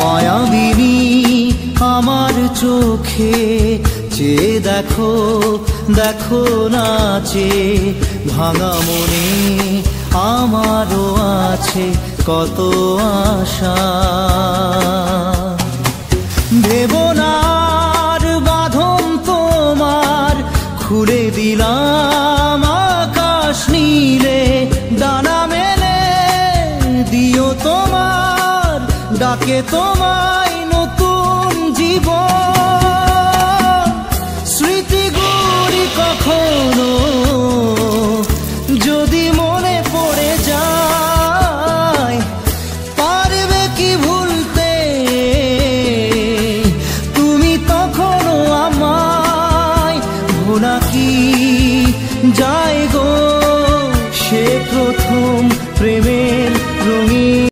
মায়াবিনী আমার চোখে চেয়ে দেখো, দেখো নাচে ভাঙা মনে আমারও আছে কত আশা। ভেবনার বাঁধন তোমার খুলে দিলাম আকাশ নীলে, ডানা মেলে দিও তোমার ডাকে তোমায় নতুন জীবন।